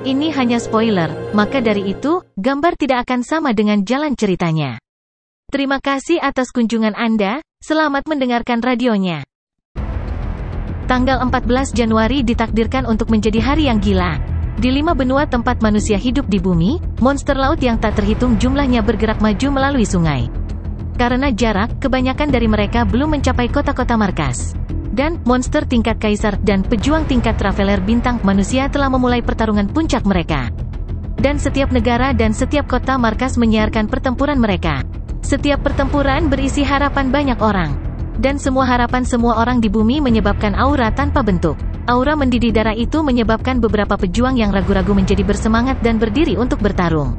Ini hanya spoiler, maka dari itu, gambar tidak akan sama dengan jalan ceritanya. Terima kasih atas kunjungan Anda, selamat mendengarkan radionya. Tanggal 14 Januari ditakdirkan untuk menjadi hari yang gila. Di 5 benua tempat manusia hidup di bumi, monster laut yang tak terhitung jumlahnya bergerak maju melalui sungai. Karena jarak, kebanyakan dari mereka belum mencapai kota-kota markas. Dan, monster tingkat kaisar dan pejuang tingkat traveler bintang manusia telah memulai pertarungan puncak mereka. Dan setiap negara dan setiap kota markas menyiarkan pertempuran mereka. Setiap pertempuran berisi harapan banyak orang. Dan semua harapan semua orang di bumi menyebabkan aura tanpa bentuk. Aura mendidih darah itu menyebabkan beberapa pejuang yang ragu-ragu menjadi bersemangat dan berdiri untuk bertarung.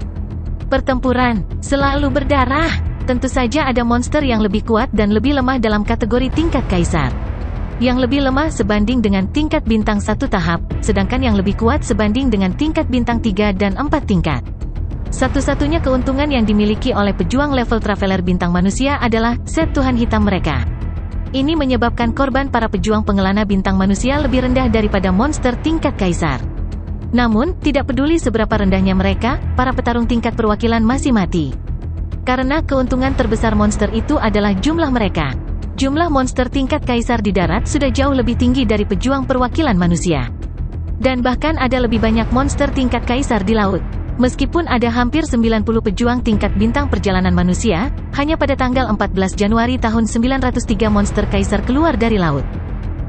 Pertempuran selalu berdarah. Tentu saja ada monster yang lebih kuat dan lebih lemah dalam kategori tingkat kaisar. Yang lebih lemah sebanding dengan tingkat bintang 1 tahap, sedangkan yang lebih kuat sebanding dengan tingkat bintang 3 dan 4 tingkat. Satu-satunya keuntungan yang dimiliki oleh pejuang level traveler bintang manusia adalah set Tuhan hitam mereka. Ini menyebabkan korban para pejuang pengelana bintang manusia lebih rendah daripada monster tingkat kaisar. Namun, tidak peduli seberapa rendahnya mereka, para petarung tingkat perwakilan masih mati. Karena keuntungan terbesar monster itu adalah jumlah mereka. Jumlah monster tingkat kaisar di darat sudah jauh lebih tinggi dari pejuang perwakilan manusia. Dan bahkan ada lebih banyak monster tingkat kaisar di laut. Meskipun ada hampir 90 pejuang tingkat bintang perjalanan manusia, hanya pada tanggal 14 Januari tahun 903 monster kaisar keluar dari laut.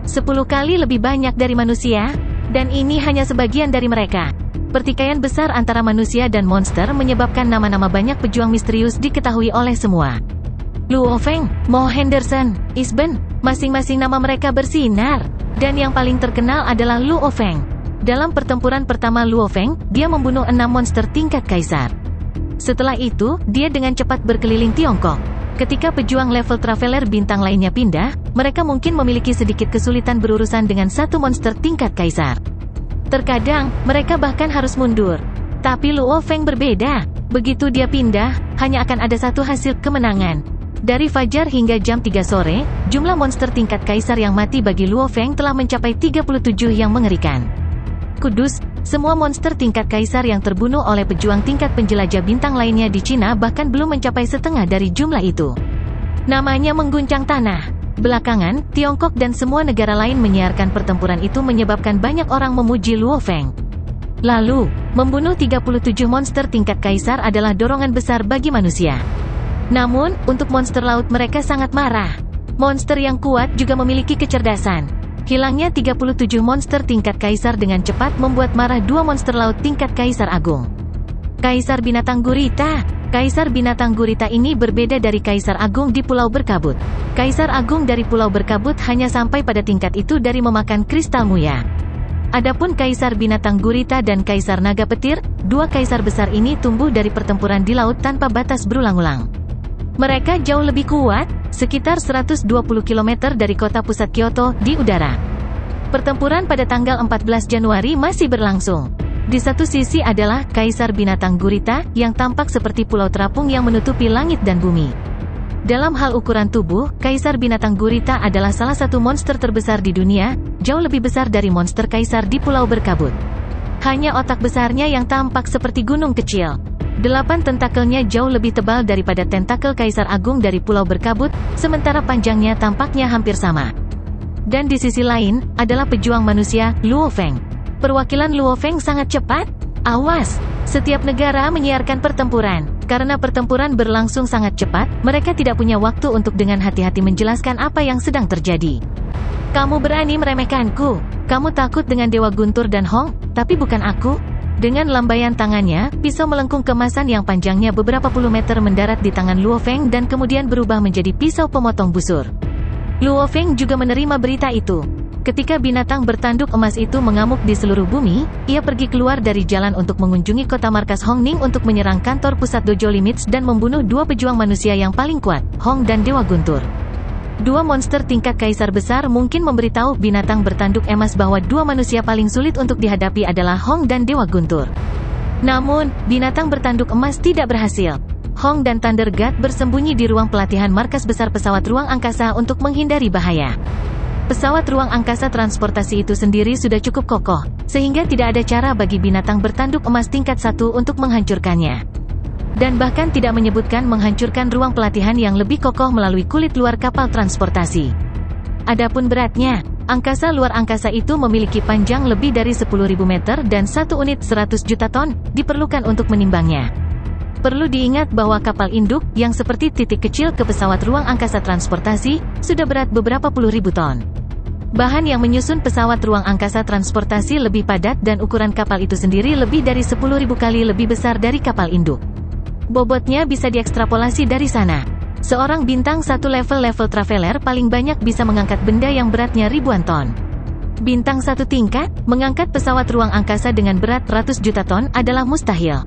10 kali lebih banyak dari manusia, dan ini hanya sebagian dari mereka. Pertikaian besar antara manusia dan monster menyebabkan nama-nama banyak pejuang misterius diketahui oleh semua. Luo Feng, Mo Henderson, Isben, masing-masing nama mereka bersinar. Dan yang paling terkenal adalah Luo Feng. Dalam pertempuran pertama Luo Feng, dia membunuh 6 monster tingkat kaisar. Setelah itu, dia dengan cepat berkeliling Tiongkok. Ketika pejuang level traveler bintang lainnya pindah, mereka mungkin memiliki sedikit kesulitan berurusan dengan satu monster tingkat kaisar. Terkadang, mereka bahkan harus mundur. Tapi Luo Feng berbeda. Begitu dia pindah, hanya akan ada satu hasil kemenangan. Dari fajar hingga jam 3 sore, jumlah monster tingkat kaisar yang mati bagi Luo Feng telah mencapai 37 yang mengerikan. Kudus, semua monster tingkat kaisar yang terbunuh oleh pejuang tingkat penjelajah bintang lainnya di Cina bahkan belum mencapai setengah dari jumlah itu. Namanya mengguncang tanah. Belakangan, Tiongkok dan semua negara lain menyiarkan pertempuran itu menyebabkan banyak orang memuji Luo Feng. Lalu, membunuh 37 monster tingkat kaisar adalah dorongan besar bagi manusia. Namun, untuk monster laut mereka sangat marah. Monster yang kuat juga memiliki kecerdasan. Hilangnya 37 monster tingkat kaisar dengan cepat membuat marah 2 monster laut tingkat kaisar agung. Kaisar binatang gurita. Kaisar binatang gurita ini berbeda dari kaisar agung di Pulau Berkabut. Kaisar agung dari Pulau Berkabut hanya sampai pada tingkat itu dari memakan kristal muya. Adapun kaisar binatang gurita dan kaisar naga petir, 2 kaisar besar ini tumbuh dari pertempuran di laut tanpa batas berulang-ulang. Mereka jauh lebih kuat, sekitar 120 km dari kota pusat Kyoto, di udara. Pertempuran pada tanggal 14 Januari masih berlangsung. Di satu sisi adalah Kaisar Binatang Gurita, yang tampak seperti pulau terapung yang menutupi langit dan bumi. Dalam hal ukuran tubuh, Kaisar Binatang Gurita adalah salah satu monster terbesar di dunia, jauh lebih besar dari monster kaisar di Pulau Berkabut. Hanya otak besarnya yang tampak seperti gunung kecil. 8 tentakelnya jauh lebih tebal daripada tentakel Kaisar Agung dari Pulau Berkabut, sementara panjangnya tampaknya hampir sama. Dan di sisi lain, adalah pejuang manusia, Luo Feng. Perwakilan Luo Feng sangat cepat. Awas! Setiap negara menyiarkan pertempuran. Karena pertempuran berlangsung sangat cepat, mereka tidak punya waktu untuk dengan hati-hati menjelaskan apa yang sedang terjadi. Kamu berani meremehkanku. Kamu takut dengan Dewa Guntur dan Hong, tapi bukan aku. Dengan lambaian tangannya, pisau melengkung kemasan yang panjangnya beberapa puluh meter mendarat di tangan Luo Feng dan kemudian berubah menjadi pisau pemotong busur. Luo Feng juga menerima berita itu. Ketika binatang bertanduk emas itu mengamuk di seluruh bumi, ia pergi keluar dari jalan untuk mengunjungi kota markas Hongning untuk menyerang kantor pusat Dojo Limits dan membunuh 2 pejuang manusia yang paling kuat, Hong dan Dewa Guntur. 2 monster tingkat kaisar besar mungkin memberitahu binatang bertanduk emas bahwa 2 manusia paling sulit untuk dihadapi adalah Hong dan Dewa Guntur. Namun, binatang bertanduk emas tidak berhasil. Hong dan Thunder God bersembunyi di ruang pelatihan markas besar pesawat ruang angkasa untuk menghindari bahaya. Pesawat ruang angkasa transportasi itu sendiri sudah cukup kokoh, sehingga tidak ada cara bagi binatang bertanduk emas tingkat 1 untuk menghancurkannya. Dan bahkan tidak menyebutkan menghancurkan ruang pelatihan yang lebih kokoh melalui kulit luar kapal transportasi. Adapun beratnya, angkasa luar angkasa itu memiliki panjang lebih dari 10.000 meter dan 1 unit 100 juta ton, diperlukan untuk menimbangnya. Perlu diingat bahwa kapal induk, yang seperti titik kecil ke pesawat ruang angkasa transportasi, sudah berat beberapa puluh ribu ton. Bahan yang menyusun pesawat ruang angkasa transportasi lebih padat dan ukuran kapal itu sendiri lebih dari 10.000 kali lebih besar dari kapal induk. Bobotnya bisa diekstrapolasi dari sana. Seorang bintang 1 level traveler paling banyak bisa mengangkat benda yang beratnya ribuan ton. Bintang 1 tingkat, mengangkat pesawat ruang angkasa dengan berat ratus juta ton adalah mustahil.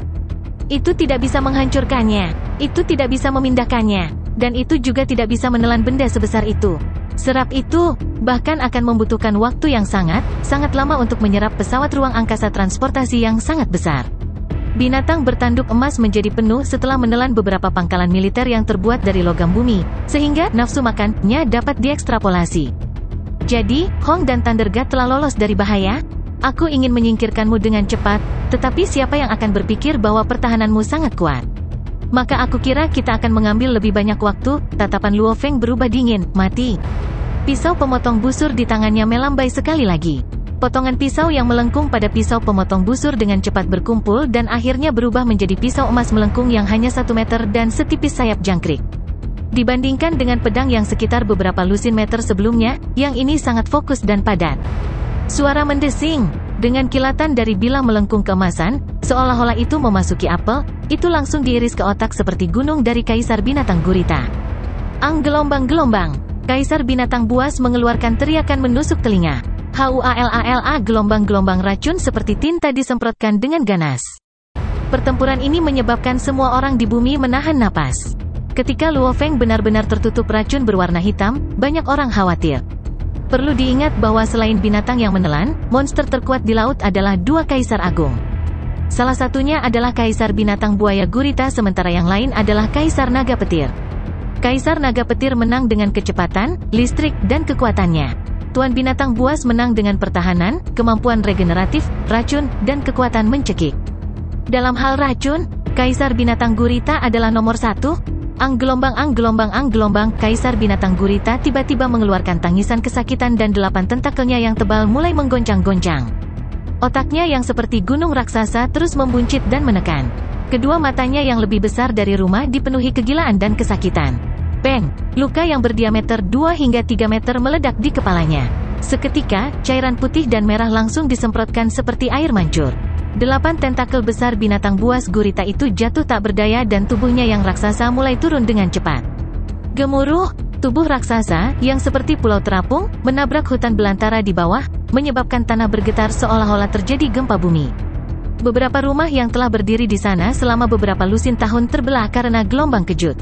Itu tidak bisa menghancurkannya, itu tidak bisa memindahkannya, dan itu juga tidak bisa menelan benda sebesar itu. Serap itu, bahkan akan membutuhkan waktu yang sangat lama untuk menyerap pesawat ruang angkasa transportasi yang sangat besar. Binatang bertanduk emas menjadi penuh setelah menelan beberapa pangkalan militer yang terbuat dari logam bumi, sehingga nafsu makannya dapat diekstrapolasi. Jadi, Hong dan Thundergat telah lolos dari bahaya? Aku ingin menyingkirkanmu dengan cepat, tetapi siapa yang akan berpikir bahwa pertahananmu sangat kuat? Maka aku kira kita akan mengambil lebih banyak waktu. Tatapan Luo Feng berubah dingin, mati. Pisau pemotong busur di tangannya melambai sekali lagi. Potongan pisau yang melengkung pada pisau pemotong busur dengan cepat berkumpul dan akhirnya berubah menjadi pisau emas melengkung yang hanya 1 meter dan setipis sayap jangkrik. Dibandingkan dengan pedang yang sekitar beberapa lusin meter sebelumnya, yang ini sangat fokus dan padat. Suara mendesing, dengan kilatan dari bilah melengkung keemasan, seolah-olah itu memasuki apel, itu langsung diiris ke otak seperti gunung dari Kaisar Binatang Gurita. Ang gelombang-gelombang, Kaisar Binatang Buas mengeluarkan teriakan menusuk telinga. Huala gelombang-gelombang racun seperti tinta disemprotkan dengan ganas. Pertempuran ini menyebabkan semua orang di bumi menahan napas. Ketika Luo Feng benar-benar tertutup racun berwarna hitam, banyak orang khawatir. Perlu diingat bahwa selain binatang yang menelan, monster terkuat di laut adalah 2 kaisar agung. Salah satunya adalah Kaisar Binatang Buaya Gurita sementara yang lain adalah Kaisar Naga Petir. Kaisar Naga Petir menang dengan kecepatan, listrik, dan kekuatannya. Tuan Binatang Buas menang dengan pertahanan, kemampuan regeneratif, racun, dan kekuatan mencekik. Dalam hal racun, Kaisar Binatang Gurita adalah nomor 1. Ang gelombang, Kaisar Binatang Gurita tiba-tiba mengeluarkan tangisan kesakitan dan 8 tentakelnya yang tebal mulai menggoncang-goncang. Otaknya yang seperti gunung raksasa terus membuncit dan menekan. Kedua matanya yang lebih besar dari rumah dipenuhi kegilaan dan kesakitan. Bang! Luka yang berdiameter 2 hingga 3 meter meledak di kepalanya. Seketika, cairan putih dan merah langsung disemprotkan seperti air mancur. 8 tentakel besar binatang buas gurita itu jatuh tak berdaya dan tubuhnya yang raksasa mulai turun dengan cepat. Gemuruh, tubuh raksasa, yang seperti pulau terapung, menabrak hutan belantara di bawah, menyebabkan tanah bergetar seolah-olah terjadi gempa bumi. Beberapa rumah yang telah berdiri di sana selama beberapa lusin tahun terbelah karena gelombang kejut.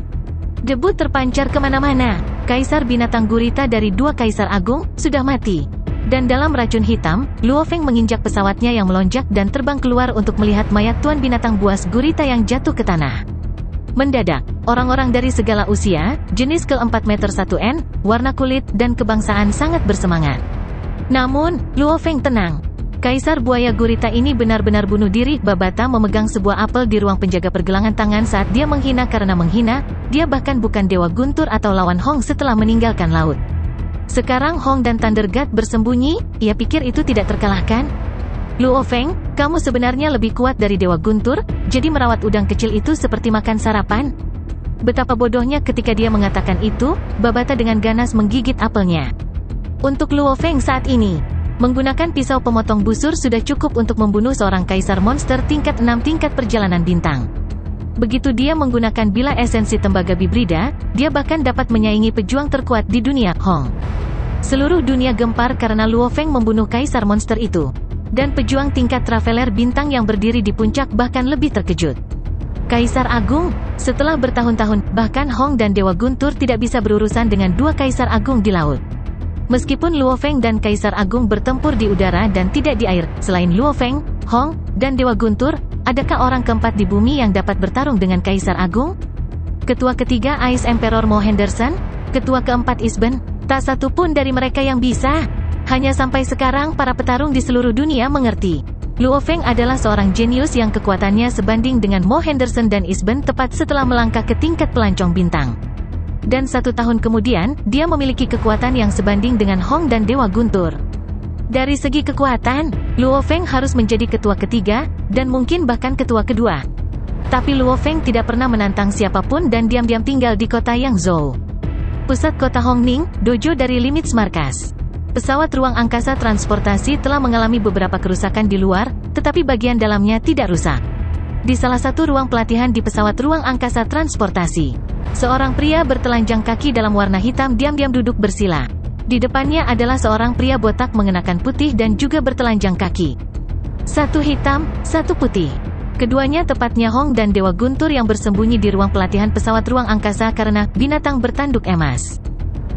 Debu terpancar kemana-mana. Kaisar Binatang Gurita dari 2 Kaisar Agung, sudah mati. Dan dalam racun hitam, Luo Feng menginjak pesawatnya yang melonjak dan terbang keluar untuk melihat mayat Tuan Binatang Buas Gurita yang jatuh ke tanah. Mendadak, orang-orang dari segala usia, jenis ke 4 meter 1 warna kulit, dan kebangsaan sangat bersemangat. Namun, Luo Feng tenang. Kaisar Buaya Gurita ini benar-benar bunuh diri. Babata memegang sebuah apel di ruang penjaga pergelangan tangan saat dia menghina karena menghina. Dia bahkan bukan Dewa Guntur atau lawan Hong setelah meninggalkan laut. Sekarang Hong dan Thundergat bersembunyi. Ia pikir itu tidak terkalahkan. Luo Feng, kamu sebenarnya lebih kuat dari Dewa Guntur, jadi merawat udang kecil itu seperti makan sarapan. Betapa bodohnya ketika dia mengatakan itu, Babata dengan ganas menggigit apelnya. Untuk Luo Feng saat ini, menggunakan pisau pemotong busur sudah cukup untuk membunuh seorang kaisar monster tingkat 6 tingkat perjalanan bintang. Begitu dia menggunakan bilah esensi tembaga bibrida, dia bahkan dapat menyaingi pejuang terkuat di dunia, Hong. Seluruh dunia gempar karena Luo Feng membunuh kaisar monster itu. Dan pejuang tingkat traveler bintang yang berdiri di puncak bahkan lebih terkejut. Kaisar Agung, setelah bertahun-tahun, bahkan Hong dan Dewa Guntur tidak bisa berurusan dengan 2 kaisar agung di laut. Meskipun Luo Feng dan Kaisar Agung bertempur di udara dan tidak di air, selain Luo Feng, Hong, dan Dewa Guntur, adakah orang keempat di bumi yang dapat bertarung dengan Kaisar Agung? Ketua ketiga Ice Emperor Mo Henderson, ketua keempat Isben, Tak satu pun dari mereka yang bisa. Hanya sampai sekarang para petarung di seluruh dunia mengerti. Luo Feng adalah seorang jenius yang kekuatannya sebanding dengan Mo Henderson dan Isben tepat setelah melangkah ke tingkat pelancong bintang. Dan 1 tahun kemudian, dia memiliki kekuatan yang sebanding dengan Hong dan Dewa Guntur. Dari segi kekuatan, Luo Feng harus menjadi ketua ketiga, dan mungkin bahkan ketua kedua. Tapi Luo Feng tidak pernah menantang siapapun dan diam-diam tinggal di kota Yangzhou. Pusat kota Hongning, dojo dari Limits Markas. Pesawat ruang angkasa transportasi telah mengalami beberapa kerusakan di luar, tetapi bagian dalamnya tidak rusak. Di salah satu ruang pelatihan di pesawat ruang angkasa transportasi, seorang pria bertelanjang kaki dalam warna hitam diam-diam duduk bersila. Di depannya adalah seorang pria botak mengenakan putih dan juga bertelanjang kaki. Satu hitam, satu putih. Keduanya tepatnya Hong dan Dewa Guntur yang bersembunyi di ruang pelatihan pesawat ruang angkasa karena binatang bertanduk emas.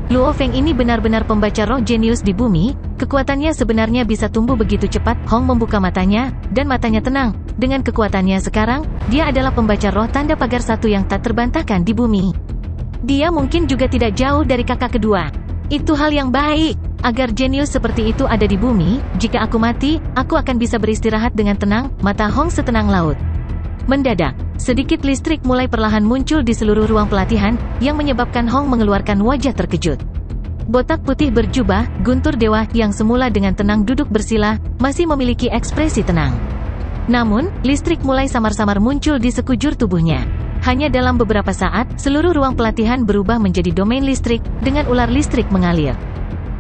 Luo Feng ini benar-benar pembaca roh jenius di bumi. Kekuatannya sebenarnya bisa tumbuh begitu cepat. Hong membuka matanya, dan matanya tenang. Dengan kekuatannya sekarang, dia adalah pembaca roh tanda pagar satu yang tak terbantahkan di bumi. Dia mungkin juga tidak jauh dari kakak kedua. Itu hal yang baik. Agar jenius seperti itu ada di bumi, jika aku mati, aku akan bisa beristirahat dengan tenang, mata Hong setenang laut. Mendadak, sedikit listrik mulai perlahan muncul di seluruh ruang pelatihan, yang menyebabkan Hong mengeluarkan wajah terkejut. Botak putih berjubah, Guntur Dewa, yang semula dengan tenang duduk bersila, masih memiliki ekspresi tenang. Namun, listrik mulai samar-samar muncul di sekujur tubuhnya. Hanya dalam beberapa saat, seluruh ruang pelatihan berubah menjadi domain listrik, dengan ular listrik mengalir.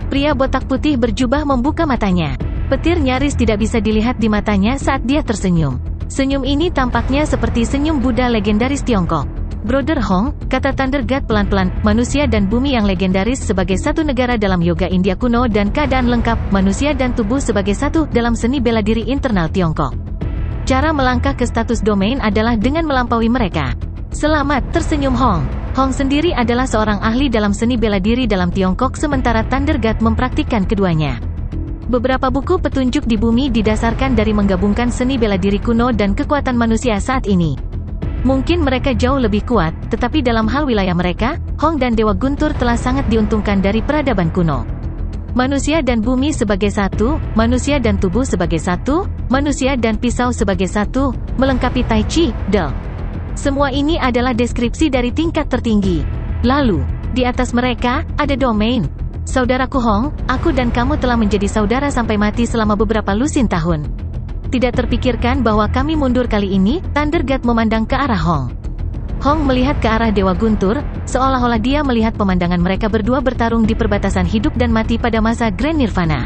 Pria botak putih berjubah membuka matanya. Petir nyaris tidak bisa dilihat di matanya saat dia tersenyum. Senyum ini tampaknya seperti senyum Buddha legendaris Tiongkok. Brother Hong, kata Thunder God pelan-pelan, manusia dan bumi yang legendaris sebagai satu negara dalam yoga India kuno dan keadaan lengkap, manusia dan tubuh sebagai satu dalam seni bela diri internal Tiongkok. Cara melangkah ke status domain adalah dengan melampaui mereka. Selamat, tersenyum Hong. Hong sendiri adalah seorang ahli dalam seni bela diri dalam Tiongkok sementara Thunder God mempraktikkan keduanya. Beberapa buku petunjuk di bumi didasarkan dari menggabungkan seni bela diri kuno dan kekuatan manusia saat ini. Mungkin mereka jauh lebih kuat, tetapi dalam hal wilayah mereka, Hong dan Dewa Guntur telah sangat diuntungkan dari peradaban kuno. Manusia dan bumi sebagai satu, manusia dan tubuh sebagai satu, manusia dan pisau sebagai satu, melengkapi Tai Chi, De. Semua ini adalah deskripsi dari tingkat tertinggi. Lalu, di atas mereka, ada domain. Saudaraku Hong, aku dan kamu telah menjadi saudara sampai mati selama beberapa lusin tahun. Tidak terpikirkan bahwa kami mundur kali ini, Thunder God memandang ke arah Hong. Hong melihat ke arah Dewa Guntur, seolah-olah dia melihat pemandangan mereka berdua bertarung di perbatasan hidup dan mati pada masa Grand Nirvana.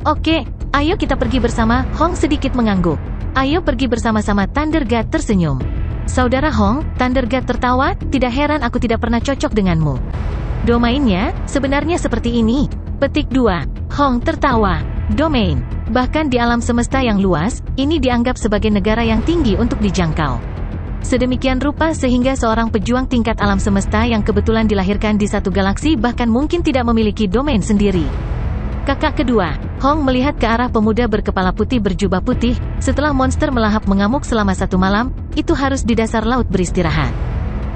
Oke, ayo kita pergi bersama, Hong sedikit mengangguk. Ayo pergi bersama-sama, Thunder God tersenyum. Saudara Hong, Thunder God tertawa, tidak heran aku tidak pernah cocok denganmu. Domainnya, sebenarnya seperti ini. Petik 2. Hong tertawa. Domain. Bahkan di alam semesta yang luas, ini dianggap sebagai negara yang tinggi untuk dijangkau. Sedemikian rupa sehingga seorang pejuang tingkat alam semesta yang kebetulan dilahirkan di satu galaksi bahkan mungkin tidak memiliki domain sendiri. Kakak kedua, Hong melihat ke arah pemuda berkepala putih berjubah putih, setelah monster melahap mengamuk selama 1 malam, itu harus di dasar laut beristirahat.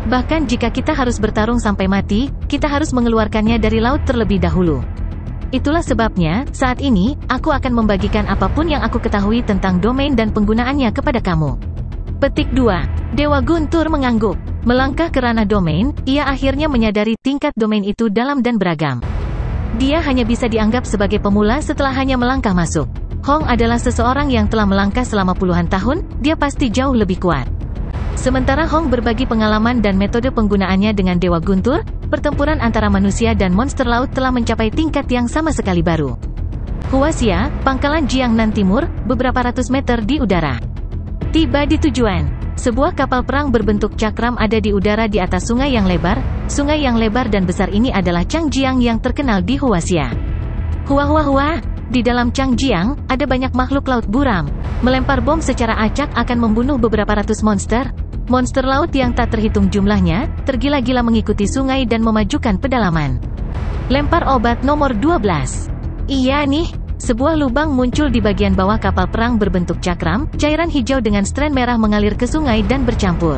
Bahkan jika kita harus bertarung sampai mati, kita harus mengeluarkannya dari laut terlebih dahulu. Itulah sebabnya, saat ini, aku akan membagikan apapun yang aku ketahui tentang domain dan penggunaannya kepada kamu. Petik 2. Dewa Guntur mengangguk. Melangkah ke ranah domain, ia akhirnya menyadari tingkat domain itu dalam dan beragam. Dia hanya bisa dianggap sebagai pemula setelah hanya melangkah masuk. Hong adalah seseorang yang telah melangkah selama puluhan tahun, dia pasti jauh lebih kuat. Sementara Hong berbagi pengalaman dan metode penggunaannya dengan Dewa Guntur, pertempuran antara manusia dan monster laut telah mencapai tingkat yang sama sekali baru. Huaxia, pangkalan Jiangnan Timur, beberapa ratus meter di udara. Tiba di tujuan. Sebuah kapal perang berbentuk cakram ada di udara di atas sungai yang lebar. Sungai yang lebar dan besar ini adalah Changjiang yang terkenal di Huaxia. Hua. Di dalam Changjiang, ada banyak makhluk laut buram. Melempar bom secara acak akan membunuh beberapa ratus monster. Monster laut yang tak terhitung jumlahnya, tergila-gila mengikuti sungai dan memajukan pedalaman. Lempar obat nomor 12. Iya nih. Sebuah lubang muncul di bagian bawah kapal perang berbentuk cakram, cairan hijau dengan strand merah mengalir ke sungai dan bercampur.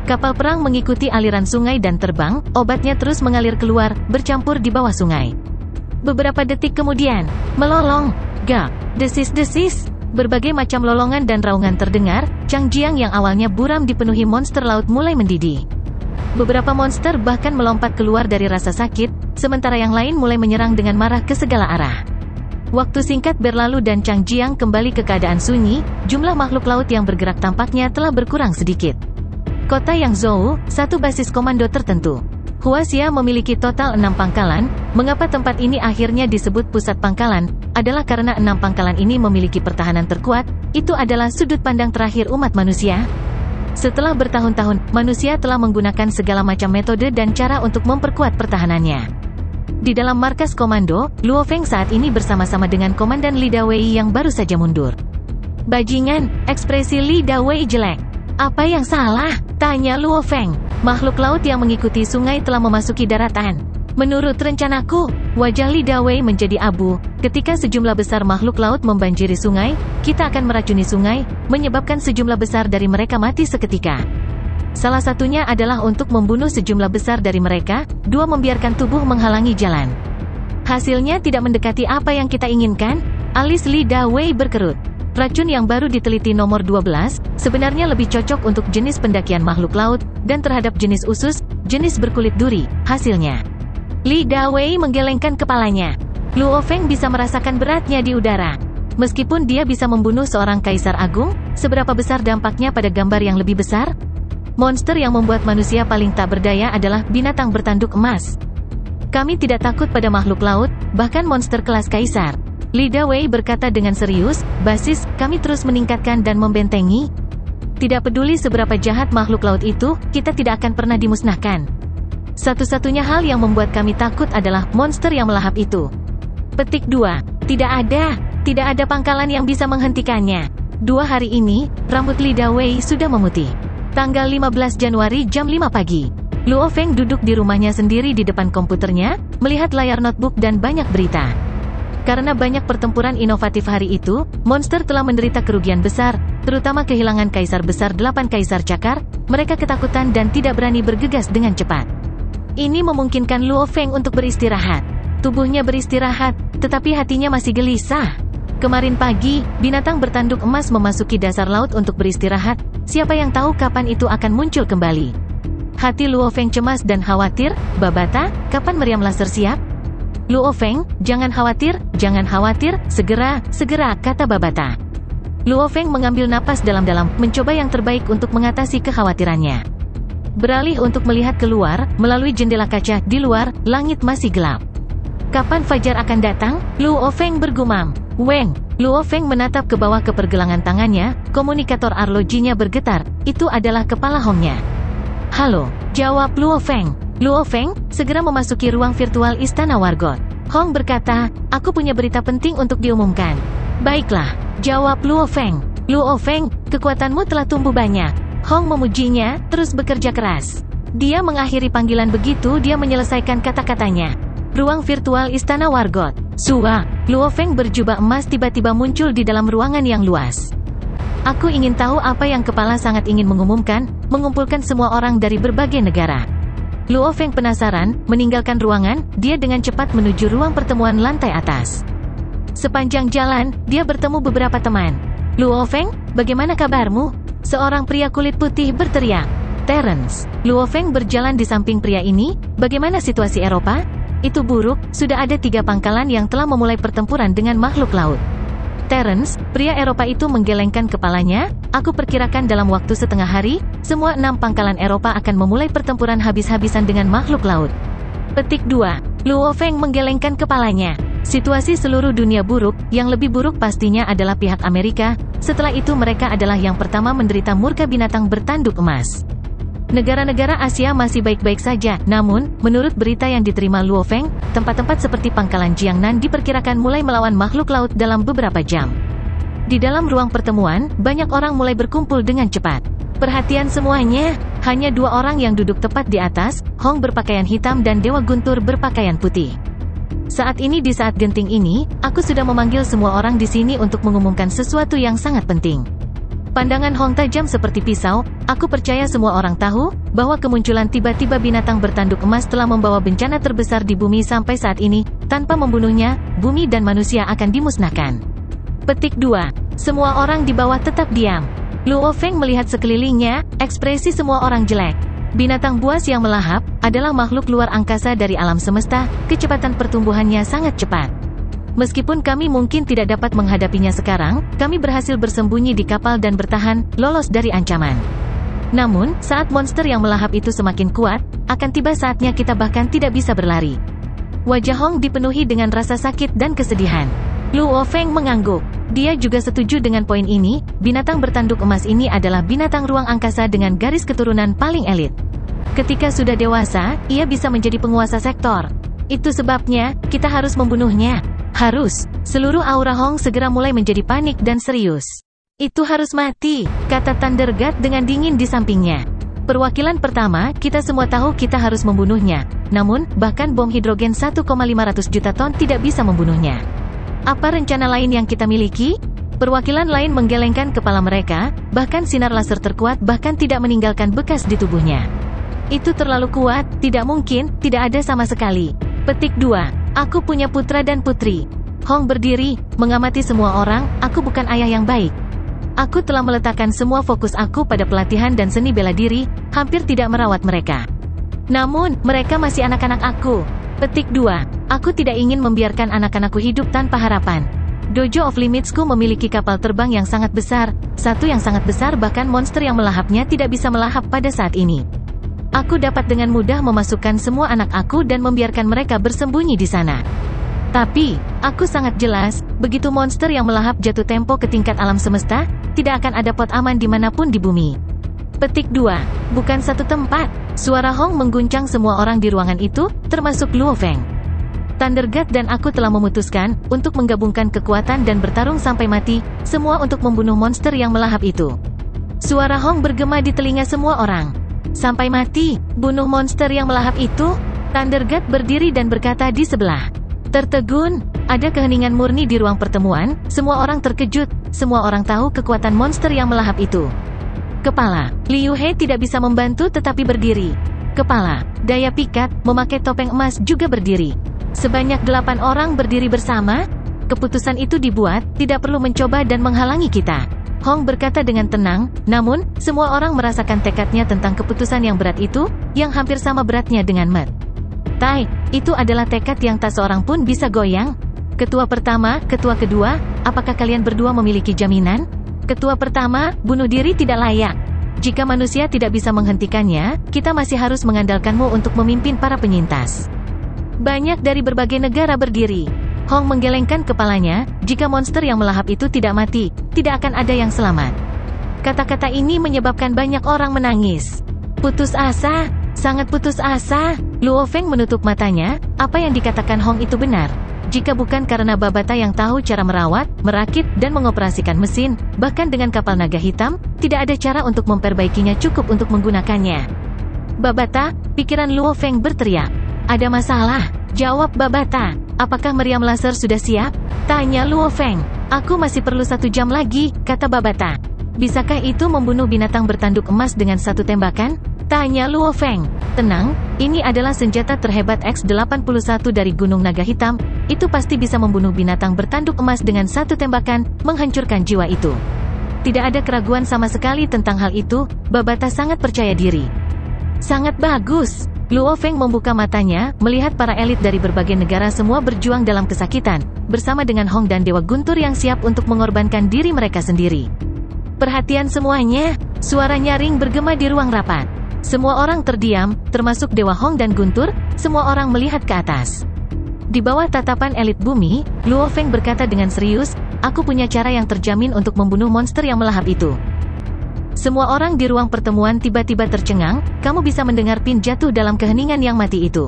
Kapal perang mengikuti aliran sungai dan terbang, obatnya terus mengalir keluar, bercampur di bawah sungai. Beberapa detik kemudian, melolong, gak, desis-desis. Berbagai macam lolongan dan raungan terdengar, Changjiang yang awalnya buram dipenuhi monster laut mulai mendidih. Beberapa monster bahkan melompat keluar dari rasa sakit, sementara yang lain mulai menyerang dengan marah ke segala arah. Waktu singkat berlalu dan Changjiang kembali ke keadaan sunyi, jumlah makhluk laut yang bergerak tampaknya telah berkurang sedikit. Kota Yangzhou, satu basis komando tertentu. Huaxia memiliki total 6 pangkalan. Mengapa tempat ini akhirnya disebut pusat pangkalan? Adalah karena 6 pangkalan ini memiliki pertahanan terkuat. Itu adalah sudut pandang terakhir umat manusia. Setelah bertahun-tahun, manusia telah menggunakan segala macam metode dan cara untuk memperkuat pertahanannya. Di dalam markas komando, Luo Feng saat ini bersama-sama dengan Komandan Li Dawei yang baru saja mundur. Bajingan, ekspresi Li Dawei jelek. Apa yang salah? Tanya Luo Feng. Makhluk laut yang mengikuti sungai telah memasuki daratan. Menurut rencanaku, wajah Li Dawei menjadi abu. Ketika sejumlah besar makhluk laut membanjiri sungai, kita akan meracuni sungai, menyebabkan sejumlah besar dari mereka mati seketika. Salah satunya adalah untuk membunuh sejumlah besar dari mereka, dua membiarkan tubuh menghalangi jalan. Hasilnya tidak mendekati apa yang kita inginkan, alis Li Dawei berkerut. Racun yang baru diteliti nomor 12, sebenarnya lebih cocok untuk jenis pendakian makhluk laut, dan terhadap jenis usus, jenis berkulit duri, hasilnya. Li Dawei menggelengkan kepalanya. Luo Feng bisa merasakan beratnya di udara. Meskipun dia bisa membunuh seorang kaisar agung, seberapa besar dampaknya pada gambar yang lebih besar? Monster yang membuat manusia paling tak berdaya adalah binatang bertanduk emas. Kami tidak takut pada makhluk laut, bahkan monster kelas kaisar. Li Dawei berkata dengan serius, basis, kami terus meningkatkan dan membentengi. Tidak peduli seberapa jahat makhluk laut itu, kita tidak akan pernah dimusnahkan. Satu-satunya hal yang membuat kami takut adalah monster yang melahap itu. Petik 2. Tidak ada pangkalan yang bisa menghentikannya. 2 hari ini, rambut Li Dawei sudah memutih. Tanggal 15 Januari jam 5 pagi. Luo Feng duduk di rumahnya sendiri di depan komputernya, melihat layar notebook dan banyak berita. Karena banyak pertempuran inovatif hari itu, monster telah menderita kerugian besar, terutama kehilangan kaisar besar 8 kaisar cakar, mereka ketakutan dan tidak berani bergegas dengan cepat. Ini memungkinkan Luo Feng untuk beristirahat. Tubuhnya beristirahat, tetapi hatinya masih gelisah. Kemarin pagi, binatang bertanduk emas memasuki dasar laut untuk beristirahat, siapa yang tahu kapan itu akan muncul kembali. Hati Luo Feng cemas dan khawatir, Babata, kapan meriam laser siap? Luo Feng, jangan khawatir, segera, kata Babata. Luo Feng mengambil napas dalam-dalam, mencoba yang terbaik untuk mengatasi kekhawatirannya. Beralih untuk melihat keluar, melalui jendela kaca, di luar, langit masih gelap. Kapan fajar akan datang? Luo Feng bergumam. Weng, Luo Feng menatap ke bawah ke pergelangan tangannya, komunikator arlojinya bergetar, itu adalah kepala Hongnya. Halo, jawab Luo Feng. Luo Feng, segera memasuki ruang virtual Istana Wargot. Hong berkata, aku punya berita penting untuk diumumkan. Baiklah, jawab Luo Feng. Luo Feng, kekuatanmu telah tumbuh banyak. Hong memujinya, terus bekerja keras. Dia mengakhiri panggilan begitu dia menyelesaikan kata-katanya. Ruang virtual Istana Wargot. Sua, Luo Feng berjubah emas tiba-tiba muncul di dalam ruangan yang luas. Aku ingin tahu apa yang kepala sangat ingin mengumumkan, mengumpulkan semua orang dari berbagai negara. Luo Feng penasaran, meninggalkan ruangan, dia dengan cepat menuju ruang pertemuan lantai atas. Sepanjang jalan, dia bertemu beberapa teman. Luo Feng, bagaimana kabarmu? Seorang pria kulit putih berteriak. Terence. Luo Feng berjalan di samping pria ini, bagaimana situasi Eropa? Itu buruk, sudah ada 3 pangkalan yang telah memulai pertempuran dengan makhluk laut. Terence, pria Eropa itu menggelengkan kepalanya, aku perkirakan dalam waktu setengah hari, semua 6 pangkalan Eropa akan memulai pertempuran habis-habisan dengan makhluk laut. Petik 2. Luo Feng menggelengkan kepalanya. Situasi seluruh dunia buruk, yang lebih buruk pastinya adalah pihak Amerika, setelah itu mereka adalah yang pertama menderita murka binatang bertanduk emas. Negara-negara Asia masih baik-baik saja, namun, menurut berita yang diterima Luo Feng, tempat-tempat seperti pangkalan Jiangnan diperkirakan mulai melawan makhluk laut dalam beberapa jam. Di dalam ruang pertemuan, banyak orang mulai berkumpul dengan cepat. Perhatian semuanya, hanya 2 orang yang duduk tepat di atas, Hong berpakaian hitam dan Dewa Guntur berpakaian putih. Saat ini di saat genting ini, aku sudah memanggil semua orang di sini untuk mengumumkan sesuatu yang sangat penting. Pandangan Hong tajam seperti pisau. Aku percaya semua orang tahu bahwa kemunculan tiba-tiba binatang bertanduk emas telah membawa bencana terbesar di bumi sampai saat ini. Tanpa membunuhnya, bumi dan manusia akan dimusnahkan. Petik 2. Semua orang di bawah tetap diam. Luo Feng melihat sekelilingnya, ekspresi semua orang jelek. Binatang buas yang melahap adalah makhluk luar angkasa dari alam semesta, kecepatan pertumbuhannya sangat cepat. Meskipun kami mungkin tidak dapat menghadapinya sekarang, kami berhasil bersembunyi di kapal dan bertahan, lolos dari ancaman. Namun, saat monster yang melahap itu semakin kuat, akan tiba saatnya kita bahkan tidak bisa berlari. Wajah Hong dipenuhi dengan rasa sakit dan kesedihan. Luo Feng mengangguk. Dia juga setuju dengan poin ini, binatang bertanduk emas ini adalah binatang ruang angkasa dengan garis keturunan paling elit. Ketika sudah dewasa, ia bisa menjadi penguasa sektor. Itu sebabnya, kita harus membunuhnya. Harus. Seluruh aura Hong segera mulai menjadi panik dan serius. Itu harus mati, kata Thunder God dengan dingin di sampingnya. Perwakilan pertama, kita semua tahu kita harus membunuhnya. Namun, bahkan bom hidrogen 1,500 juta ton tidak bisa membunuhnya. Apa rencana lain yang kita miliki? Perwakilan lain menggelengkan kepala mereka, bahkan sinar laser terkuat bahkan tidak meninggalkan bekas di tubuhnya. Itu terlalu kuat, tidak mungkin, tidak ada sama sekali. Petik 2. Aku punya putra dan putri. Hong berdiri, mengamati semua orang, aku bukan ayah yang baik. Aku telah meletakkan semua fokus aku pada pelatihan dan seni bela diri, hampir tidak merawat mereka. Namun, mereka masih anak-anak aku. Petik 2. Aku tidak ingin membiarkan anak-anakku hidup tanpa harapan. Dojo of Limitsku memiliki kapal terbang yang sangat besar, satu yang sangat besar bahkan monster yang melahapnya tidak bisa melahap pada saat ini. Aku dapat dengan mudah memasukkan semua anak aku dan membiarkan mereka bersembunyi di sana. Tapi, aku sangat jelas, begitu monster yang melahap jatuh tempo ke tingkat alam semesta, tidak akan ada pot aman dimanapun di bumi. Petik 2. Bukan satu tempat. Suara Hong mengguncang semua orang di ruangan itu, termasuk Luo Feng. Thunder God dan aku telah memutuskan untuk menggabungkan kekuatan dan bertarung sampai mati, semua untuk membunuh monster yang melahap itu. Suara Hong bergema di telinga semua orang. Sampai mati, bunuh monster yang melahap itu. Thunder God berdiri dan berkata di sebelah. Tertegun, ada keheningan murni di ruang pertemuan, semua orang terkejut, semua orang tahu kekuatan monster yang melahap itu. Kepala, Liu He tidak bisa membantu tetapi berdiri. Kepala, daya pikat, memakai topeng emas juga berdiri. Sebanyak 8 orang berdiri bersama. Keputusan itu dibuat, tidak perlu mencoba dan menghalangi kita. Hong berkata dengan tenang, namun, semua orang merasakan tekadnya tentang keputusan yang berat itu, yang hampir sama beratnya dengan Met. Tai, itu adalah tekad yang tak seorang pun bisa goyang. Ketua pertama, ketua kedua, apakah kalian berdua memiliki jaminan? Ketua pertama, bunuh diri tidak layak. Jika manusia tidak bisa menghentikannya, kita masih harus mengandalkanmu untuk memimpin para penyintas. Banyak dari berbagai negara berdiri. Hong menggelengkan kepalanya, jika monster yang melahap itu tidak mati, tidak akan ada yang selamat. Kata-kata ini menyebabkan banyak orang menangis. Putus asa, sangat putus asa. Luo Feng menutup matanya, apa yang dikatakan Hong itu benar. Jika bukan karena Babata yang tahu cara merawat, merakit, dan mengoperasikan mesin, bahkan dengan kapal naga hitam, tidak ada cara untuk memperbaikinya cukup untuk menggunakannya. Babata, pikiran Luo Feng berteriak. Ada masalah, jawab Babata. Apakah meriam laser sudah siap? Tanya Luo Feng. Aku masih perlu 1 jam lagi, kata Babata. Bisakah itu membunuh binatang bertanduk emas dengan 1 tembakan? Tanya Luo Feng. Tenang, ini adalah senjata terhebat X-81 dari Gunung Naga Hitam, itu pasti bisa membunuh binatang bertanduk emas dengan 1 tembakan, menghancurkan jiwa itu. Tidak ada keraguan sama sekali tentang hal itu, Babata sangat percaya diri. Sangat bagus. Luo Feng membuka matanya, melihat para elit dari berbagai negara semua berjuang dalam kesakitan, bersama dengan Hong dan Dewa Guntur yang siap untuk mengorbankan diri mereka sendiri. Perhatian semuanya, suara nyaring bergema di ruang rapat. Semua orang terdiam, termasuk Dewa Hong dan Guntur, semua orang melihat ke atas. Di bawah tatapan elit bumi, Luo Feng berkata dengan serius, aku punya cara yang terjamin untuk membunuh monster yang melahap itu. Semua orang di ruang pertemuan tiba-tiba tercengang, kamu bisa mendengar pin jatuh dalam keheningan yang mati itu.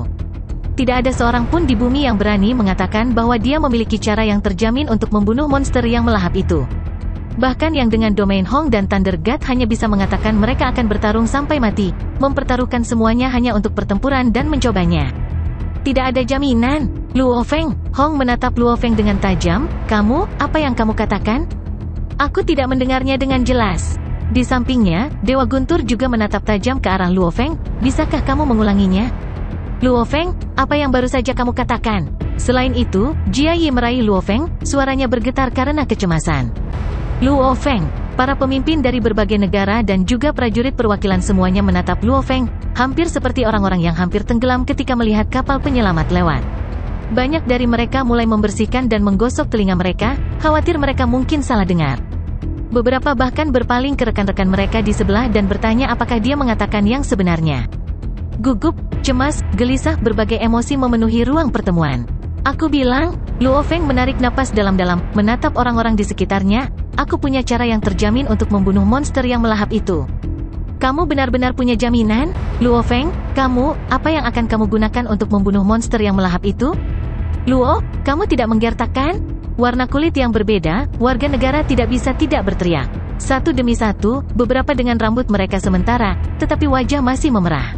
Tidak ada seorang pun di bumi yang berani mengatakan bahwa dia memiliki cara yang terjamin untuk membunuh monster yang melahap itu. Bahkan yang dengan domain Hong dan Thunder God hanya bisa mengatakan mereka akan bertarung sampai mati, mempertaruhkan semuanya hanya untuk pertempuran dan mencobanya. Tidak ada jaminan. Luo Feng, Hong menatap Luo Feng dengan tajam, kamu, apa yang kamu katakan? Aku tidak mendengarnya dengan jelas. Di sampingnya, Dewa Guntur juga menatap tajam ke arah Luo Feng. Bisakah kamu mengulanginya? Luo Feng, apa yang baru saja kamu katakan? Selain itu, Jia Yi meraih Luo Feng, suaranya bergetar karena kecemasan. Luo Feng, para pemimpin dari berbagai negara dan juga prajurit perwakilan semuanya menatap Luo Feng, hampir seperti orang-orang yang hampir tenggelam ketika melihat kapal penyelamat lewat. Banyak dari mereka mulai membersihkan dan menggosok telinga mereka, khawatir mereka mungkin salah dengar. Beberapa bahkan berpaling ke rekan-rekan mereka di sebelah dan bertanya apakah dia mengatakan yang sebenarnya. Gugup, cemas, gelisah, berbagai emosi memenuhi ruang pertemuan. Aku bilang, Luo Feng menarik napas dalam-dalam, menatap orang-orang di sekitarnya. Aku punya cara yang terjamin untuk membunuh monster yang melahap itu. Kamu benar-benar punya jaminan? Luo Feng, apa yang akan kamu gunakan untuk membunuh monster yang melahap itu? Luo, kamu tidak menggertakkan? Warna kulit yang berbeda, warga negara tidak bisa tidak berteriak. Satu demi satu, beberapa dengan rambut mereka sementara, tetapi wajah masih memerah.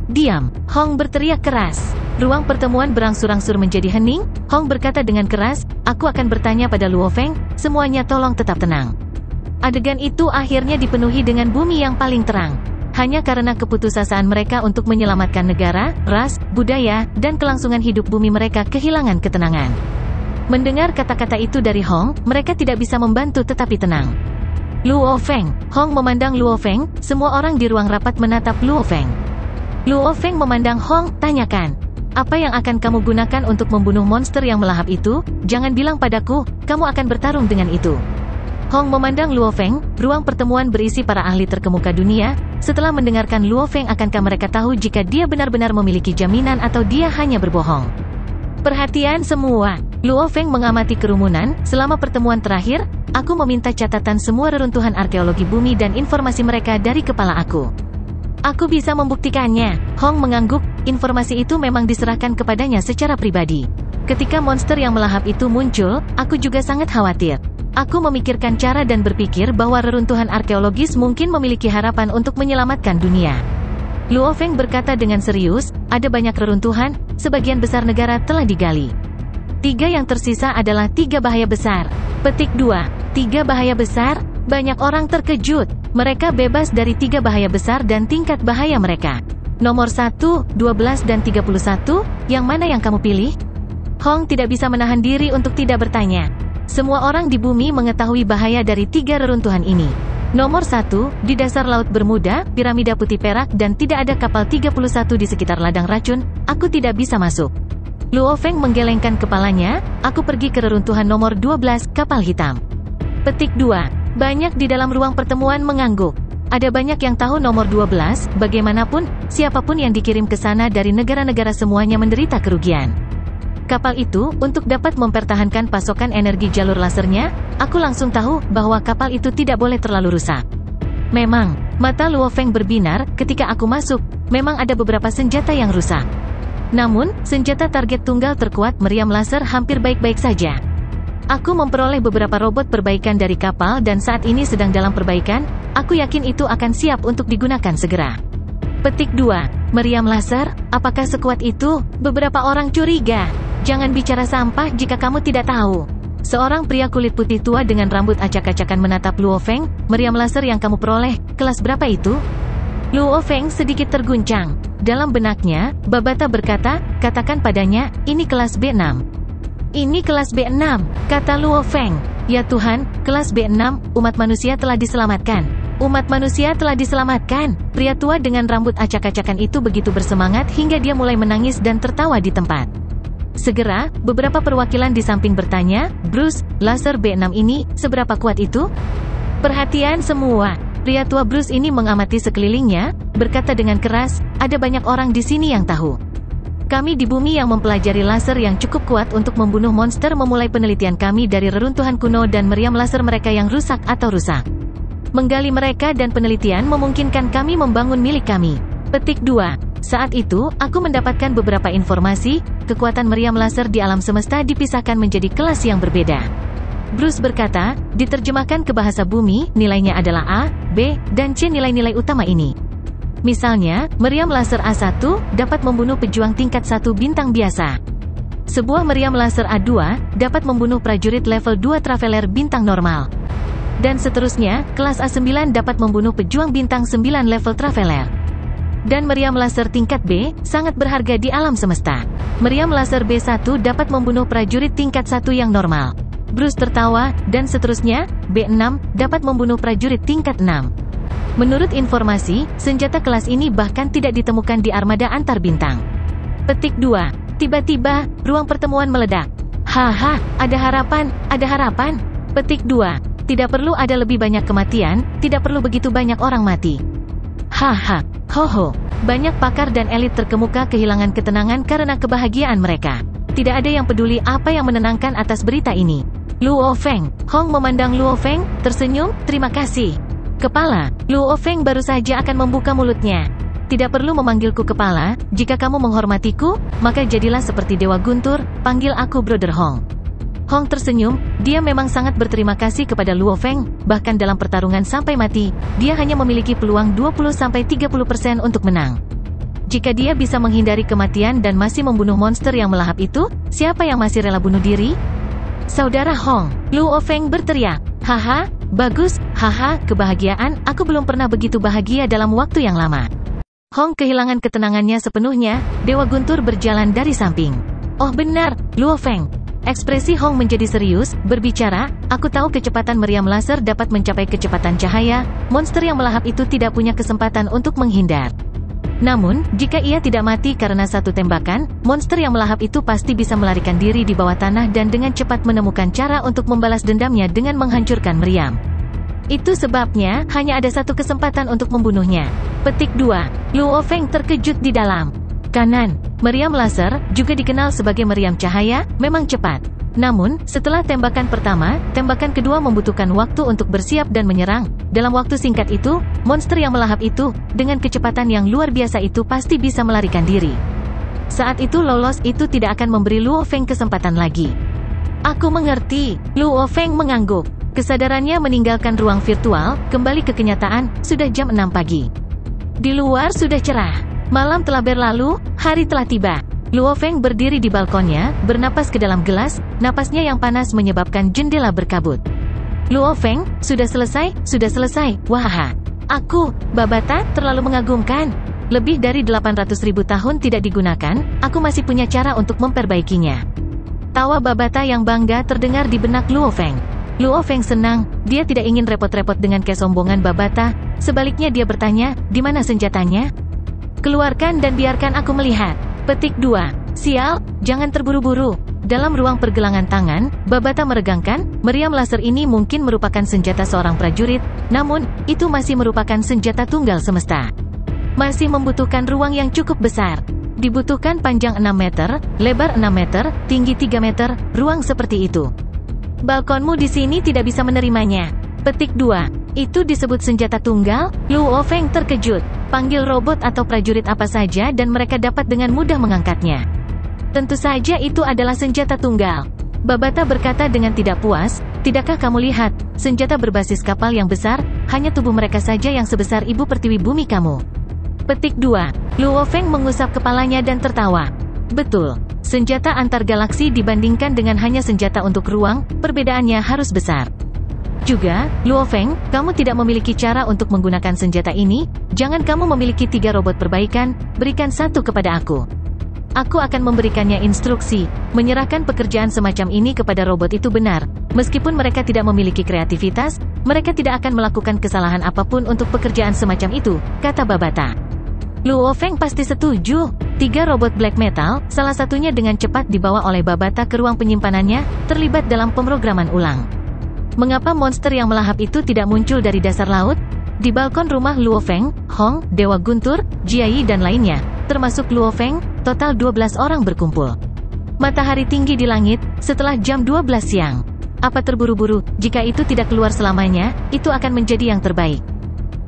Diam, Hong berteriak keras. Ruang pertemuan berangsur-angsur menjadi hening. Hong berkata dengan keras, aku akan bertanya pada Luo Feng, semuanya tolong tetap tenang. Adegan itu akhirnya dipenuhi dengan bumi yang paling terang. Hanya karena keputusasaan mereka untuk menyelamatkan negara, ras, budaya, dan kelangsungan hidup bumi mereka kehilangan ketenangan. Mendengar kata-kata itu dari Hong, mereka tidak bisa membantu tetapi tenang. Luo Feng, Hong memandang Luo Feng, semua orang di ruang rapat menatap Luo Feng. Luo Feng memandang Hong, tanyakan. Apa yang akan kamu gunakan untuk membunuh monster yang melahap itu? Jangan bilang padaku, kamu akan bertarung dengan itu. Hong memandang Luo Feng, ruang pertemuan berisi para ahli terkemuka dunia. Setelah mendengarkan Luo Feng, akankah mereka tahu jika dia benar-benar memiliki jaminan atau dia hanya berbohong? Perhatian semua. Luo Feng mengamati kerumunan. Selama pertemuan terakhir, aku meminta catatan semua reruntuhan arkeologi bumi dan informasi mereka dari kepala aku. Aku bisa membuktikannya. Hong mengangguk, informasi itu memang diserahkan kepadanya secara pribadi. Ketika monster yang melahap itu muncul, aku juga sangat khawatir. Aku memikirkan cara dan berpikir bahwa reruntuhan arkeologis mungkin memiliki harapan untuk menyelamatkan dunia. Luo Feng berkata dengan serius, ada banyak reruntuhan, sebagian besar negara telah digali. 3 yang tersisa adalah 3 bahaya besar. Petik 2. 3 bahaya besar? Banyak orang terkejut. Mereka bebas dari 3 bahaya besar dan tingkat bahaya mereka. Nomor 1, 12 dan 31, yang mana yang kamu pilih? Hong tidak bisa menahan diri untuk tidak bertanya. Semua orang di bumi mengetahui bahaya dari 3 reruntuhan ini. Nomor 1, di dasar Laut Bermuda, piramida putih perak dan tidak ada kapal 31 di sekitar ladang racun, aku tidak bisa masuk. Luo Feng menggelengkan kepalanya, aku pergi ke reruntuhan nomor 12, kapal hitam. Petik 2. Banyak di dalam ruang pertemuan mengangguk. Ada banyak yang tahu nomor 12, bagaimanapun, siapapun yang dikirim ke sana dari negara-negara semuanya menderita kerugian. Kapal itu, untuk dapat mempertahankan pasokan energi jalur lasernya, aku langsung tahu bahwa kapal itu tidak boleh terlalu rusak. Memang, mata Luo Feng berbinar, ketika aku masuk, memang ada beberapa senjata yang rusak. Namun, senjata target tunggal terkuat meriam laser hampir baik-baik saja. Aku memperoleh beberapa robot perbaikan dari kapal dan saat ini sedang dalam perbaikan, aku yakin itu akan siap untuk digunakan segera. Petik 2. Meriam laser, apakah sekuat itu? Beberapa orang curiga. Jangan bicara sampah jika kamu tidak tahu. Seorang pria kulit putih tua dengan rambut acak-acakan menatap Luo Feng, meriam laser yang kamu peroleh, kelas berapa itu? Luo Feng sedikit terguncang. Dalam benaknya, Babata berkata, katakan padanya, ini kelas B6. Ini kelas B6, kata Luo Feng. Ya Tuhan, kelas B6, umat manusia telah diselamatkan. Umat manusia telah diselamatkan. Pria tua dengan rambut acak-acakan itu begitu bersemangat hingga dia mulai menangis dan tertawa di tempat. Segera, beberapa perwakilan di samping bertanya, Bruce, laser B6 ini, seberapa kuat itu? Perhatian semua. Pria tua Bruce ini mengamati sekelilingnya, berkata dengan keras, ada banyak orang di sini yang tahu. Kami di bumi yang mempelajari laser yang cukup kuat untuk membunuh monster memulai penelitian kami dari reruntuhan kuno dan meriam laser mereka yang rusak atau rusak. Menggali mereka dan penelitian memungkinkan kami membangun milik kami. Petik 2. Saat itu, aku mendapatkan beberapa informasi, kekuatan meriam laser di alam semesta dipisahkan menjadi kelas yang berbeda. Bruce berkata, diterjemahkan ke bahasa bumi, nilainya adalah A, B, dan C nilai-nilai utama ini. Misalnya, meriam laser A1 dapat membunuh pejuang tingkat 1 bintang biasa. Sebuah meriam laser A2 dapat membunuh prajurit level 2 traveler bintang normal. Dan seterusnya, kelas A9 dapat membunuh pejuang bintang 9 level Traveler. Dan meriam laser tingkat B, sangat berharga di alam semesta. Meriam laser B1 dapat membunuh prajurit tingkat 1 yang normal. Bruce tertawa, dan seterusnya, B6, dapat membunuh prajurit tingkat 6. Menurut informasi, senjata kelas ini bahkan tidak ditemukan di armada antar bintang. Petik 2. Tiba-tiba, ruang pertemuan meledak. Haha, ada harapan, ada harapan. Petik 2. Tidak perlu ada lebih banyak kematian, tidak perlu begitu banyak orang mati. Haha, hoho. Banyak pakar dan elit terkemuka kehilangan ketenangan karena kebahagiaan mereka. Tidak ada yang peduli apa yang menenangkan atas berita ini. Luo Feng. Hong memandang Luo Feng, tersenyum, terima kasih. Kepala. Luo Feng baru saja akan membuka mulutnya. Tidak perlu memanggilku kepala, jika kamu menghormatiku, maka jadilah seperti Dewa Guntur, panggil aku Brother Hong. Hong tersenyum, dia memang sangat berterima kasih kepada Luo Feng, bahkan dalam pertarungan sampai mati, dia hanya memiliki peluang 20-30% untuk menang. Jika dia bisa menghindari kematian dan masih membunuh monster yang melahap itu, siapa yang masih rela bunuh diri? Saudara Hong, Luo Feng berteriak, haha, bagus, haha, kebahagiaan, aku belum pernah begitu bahagia dalam waktu yang lama. Hong kehilangan ketenangannya sepenuhnya, Dewa Guntur berjalan dari samping. Oh benar, Luo Feng. Ekspresi Hong menjadi serius, berbicara, aku tahu kecepatan meriam laser dapat mencapai kecepatan cahaya, monster yang melahap itu tidak punya kesempatan untuk menghindar. Namun, jika ia tidak mati karena satu tembakan, monster yang melahap itu pasti bisa melarikan diri di bawah tanah dan dengan cepat menemukan cara untuk membalas dendamnya dengan menghancurkan meriam. Itu sebabnya, hanya ada satu kesempatan untuk membunuhnya. Petik 2. Luo Feng terkejut di dalam. Kanan, meriam laser, juga dikenal sebagai meriam cahaya, memang cepat. Namun, setelah tembakan pertama, tembakan kedua membutuhkan waktu untuk bersiap dan menyerang. Dalam waktu singkat itu, monster yang melahap itu, dengan kecepatan yang luar biasa itu pasti bisa melarikan diri. Saat itu lolos itu tidak akan memberi Luo Feng kesempatan lagi. Aku mengerti, Luo Feng mengangguk. Kesadarannya meninggalkan ruang virtual, kembali ke kenyataan, sudah jam 6 pagi. Di luar sudah cerah. Malam telah berlalu, hari telah tiba. Luo Feng berdiri di balkonnya, bernapas ke dalam gelas, napasnya yang panas menyebabkan jendela berkabut. Luo Feng, sudah selesai, wahaha. Aku, Babata, terlalu mengagumkan. Lebih dari 800.000 tahun tidak digunakan, aku masih punya cara untuk memperbaikinya. Tawa Babata yang bangga terdengar di benak Luo Feng. Luo Feng senang, dia tidak ingin repot-repot dengan kesombongan Babata, sebaliknya dia bertanya, di mana senjatanya? Keluarkan dan biarkan aku melihat. Petik 2. Sial, jangan terburu-buru. Dalam ruang pergelangan tangan, Babata meregangkan, meriam laser ini mungkin merupakan senjata seorang prajurit, namun, itu masih merupakan senjata tunggal semesta. Masih membutuhkan ruang yang cukup besar. Dibutuhkan panjang 6 meter, lebar 6 meter, tinggi 3 meter, ruang seperti itu. Balkonmu di sini tidak bisa menerimanya. Petik 2. Itu disebut senjata tunggal? Luo Feng terkejut. Panggil robot atau prajurit apa saja dan mereka dapat dengan mudah mengangkatnya. Tentu saja itu adalah senjata tunggal. Babata berkata dengan tidak puas, tidakkah kamu lihat, senjata berbasis kapal yang besar, hanya tubuh mereka saja yang sebesar ibu pertiwi bumi kamu. Petik 2. Luo Feng mengusap kepalanya dan tertawa. Betul. Senjata antar galaksi dibandingkan dengan hanya senjata untuk ruang, perbedaannya harus besar. Juga, Luo Feng, kamu tidak memiliki cara untuk menggunakan senjata ini, jangan kamu memiliki 3 robot perbaikan, berikan 1 kepada aku. Aku akan memberikannya instruksi, menyerahkan pekerjaan semacam ini kepada robot itu benar, meskipun mereka tidak memiliki kreativitas, mereka tidak akan melakukan kesalahan apapun untuk pekerjaan semacam itu, kata Babata. Luo Feng pasti setuju. 3 robot black metal, salah satunya dengan cepat dibawa oleh Babata ke ruang penyimpanannya, terlibat dalam pemrograman ulang. Mengapa monster yang melahap itu tidak muncul dari dasar laut? Di balkon rumah Luo Feng, Hong, Dewa Guntur, Jiayi dan lainnya, termasuk Luo Feng, total 12 orang berkumpul. Matahari tinggi di langit, setelah jam 12 siang. Apa terburu-buru, jika itu tidak keluar selamanya, itu akan menjadi yang terbaik.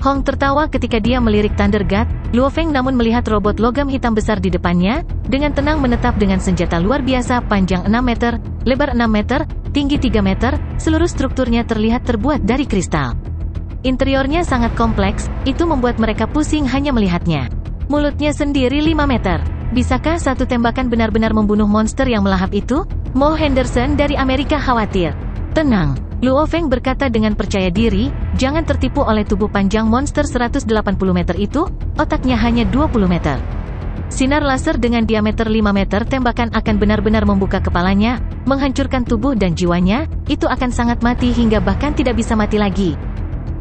Hong tertawa ketika dia melirik Thunder God, Luo Feng namun melihat robot logam hitam besar di depannya, dengan tenang menetap dengan senjata luar biasa panjang 6 meter, lebar 6 meter, tinggi 3 meter, seluruh strukturnya terlihat terbuat dari kristal. Interiornya sangat kompleks, itu membuat mereka pusing hanya melihatnya. Mulutnya sendiri 5 meter. Bisakah satu tembakan benar-benar membunuh monster yang melahap itu? Mo Henderson dari Amerika khawatir. Tenang, Luo Feng berkata dengan percaya diri, jangan tertipu oleh tubuh panjang monster 180 meter itu, otaknya hanya 20 meter. Sinar laser dengan diameter 5 meter tembakan akan benar-benar membuka kepalanya, menghancurkan tubuh dan jiwanya, itu akan sangat mati hingga bahkan tidak bisa mati lagi.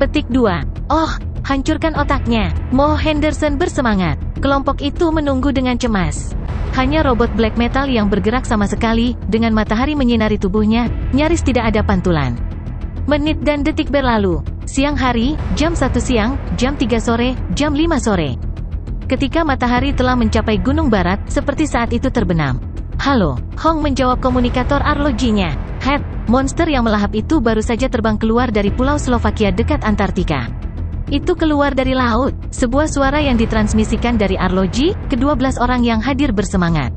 Petik 2. Oh, hancurkan otaknya. Mo Henderson bersemangat. Kelompok itu menunggu dengan cemas. Hanya robot black metal yang bergerak sama sekali, dengan matahari menyinari tubuhnya, nyaris tidak ada pantulan. Menit dan detik berlalu. Siang hari, jam 1 siang, jam 3 sore, jam 5 sore. Ketika matahari telah mencapai Gunung Barat, seperti saat itu terbenam. Halo, Hong menjawab komunikator arlojinya. Het, monster yang melahap itu baru saja terbang keluar dari pulau Slovakia dekat Antartika. Itu keluar dari laut, sebuah suara yang ditransmisikan dari arloji, ke-12 orang yang hadir bersemangat.